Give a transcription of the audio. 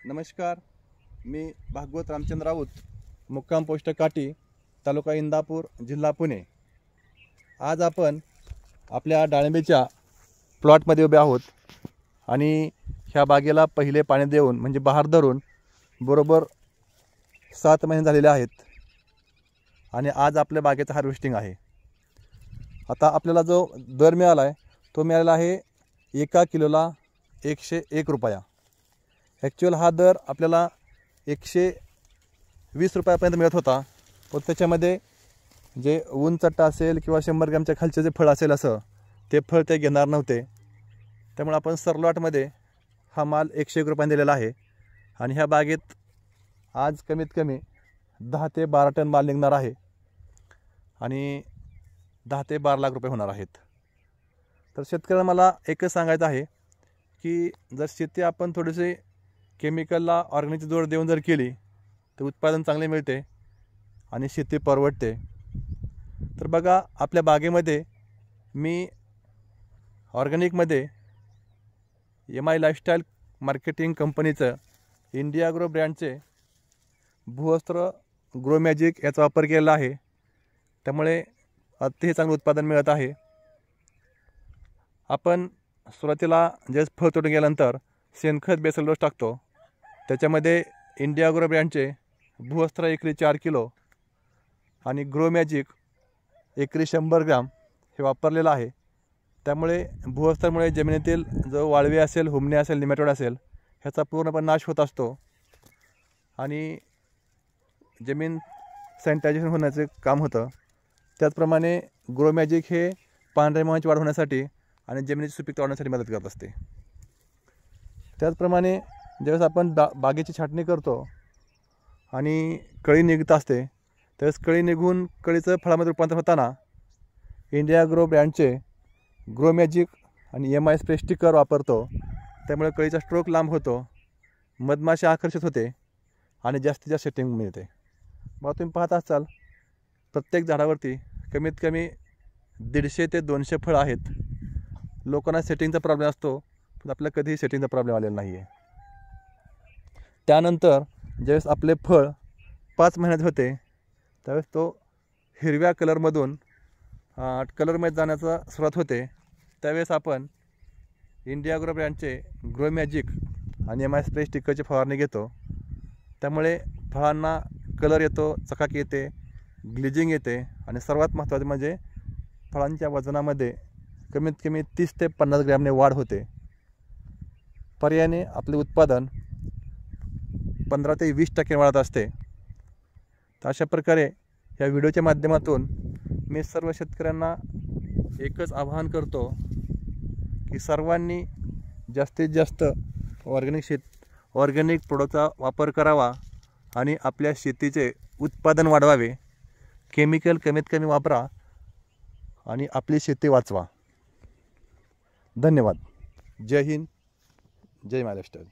नमस्कार, मी भागवत रामचंद्र राऊत, मुक्काम पोस्ट काटी, तालुका इंदापूर, जिल्हा पुणे। आज आपण आपल्या डाळिंबीच्या प्लॉटमध्ये उभे आहोत आणि ह्या बागेला पहिले पाणी देऊन म्हणजे बहार धरून बरोबर 7 महिने झालेले आहेत आणि आज आपल्या बागेचं हार्वेस्टिंग आहे। आता आपल्याला जो दर मिळाला आहे तो मिळाला आहे 1 किलोला 101 रुपया। ॲक्च्युअल हा दर आपल्याला 120 रुपयापर्यंत मिळत होता, पण त्याच्यामध्ये जे ऊन चट्टा असेल किंवा 100 ग्रॅमच्या खालचे जे फळ असेल असं ते फळ ते घेणार नव्हते, त्यामुळे आपण सरलॉटमध्ये हा माल 101 रुपयांनी दिलेला आहे। आणि ह्या बागेत आज कमीत कमी 10 ते 12 टन माल निघणार आहे आणि 10 ते 12 लाख रुपये होणार आहेत। तर शेतकऱ्यांना मला एकच सांगायचं आहे की जर शेती आपण थोडीशी केमिकलला ऑर्गॅनिकची जोड देऊन जर केली तर उत्पादन चांगले मिळते आणि शेती परवडते। तर बघा, आपल्या बागेमध्ये मी ऑर्गॅनिकमध्ये MI लाईफस्टाईल मार्केटिंग कंपनीचं इंडिया ग्रो ब्रँडचे भूवस्त्र ग्रो मॅजिक याचा वापर केलेला आहे, त्यामुळे अतिशय चांगलं उत्पादन मिळत आहे। आपण सुरुवातीला जे फळ तोडून गेल्यानंतर शेणखत बेसल डोस टाकतो, त्याच्यामध्ये इंडिया ग्रो ब्रँडचे भूवस्त्र एकरी 4 किलो आणि ग्रो मॅजिक एकरी 100 ग्राम हे वापरलेलं आहे। त्यामुळे भूवस्त्रामुळे जमिनीतील जो वाळवे असेल, हुमणे असेल, निमॅटोड असेल ह्याचा पूर्णपणे नाश होत असतो आणि जमीन सॅनिटायझेशन होण्याचे काम होतं। त्याचप्रमाणे ग्रो मॅजिक हे पांढऱ्या मुळांची वाढ होण्यासाठी आणि जमिनीची सुपीकता वाढवण्यासाठी मदत करत असते। त्याचप्रमाणे ज्यावेळेस आपण बागेची छाटणी करतो आणि कळी निघत असते त्यावेळेस कळी निघून कळीचं फळामध्ये रूपांतर होताना इंडिया ग्रो ब्रँडचे ग्रो मॅजिक आणि MI स्प्रे स्टिकर वापरतो, त्यामुळे कळीचा स्ट्रोक लांब होतो, मधमाशा आकर्षित होते आणि जास्तीत जास्त सेटिंग मिळते। मग तुम्ही पाहत असाल प्रत्येक झाडावरती कमीत कमी 150 ते 200 फळं आहेत। लोकांना सेटिंगचा प्रॉब्लेम असतो, पण आपल्याला कधीही सेटिंगचा प्रॉब्लेम आलेला नाही आहे। त्यानंतर ज्यावेळेस आपले फळ 5 महिन्यात होते त्यावेळेस तो हिरव्या कलरमधून कलरमध्ये जाण्याचा सुरुवात होते, त्यावेळेस आपण इंडिया ग्रो ब्रँडचे ग्रो मॅजिक आणि MI स्प्रे स्टिकरची फवारणी घेतो। त्यामुळे फळांना कलर येतो, चकाकी येते, ग्लिजिंग येते आणि सर्वात महत्त्वाचे म्हणजे फळांच्या वजनामध्ये कमीत कमी 30 ते 50 ग्रॅमने वाढ होते। पर्यायाने आपले उत्पादन 15 ते 20% वाढत असते। तर अशा प्रकारे या व्हिडिओच्या माध्यमातून मी सर्व शेतकऱ्यांना एकच आवाहन करतो की सर्वांनी जास्तीत जास्त ऑर्गॅनिक प्रोडक्टचा वापर करावा आणि आपल्या शेतीचे उत्पादन वाढवावे। केमिकल कमीत कमी वापरा आणि आपली शेती वाचवा। धन्यवाद। जय हिंद, जय MI लाईफस्टाईल।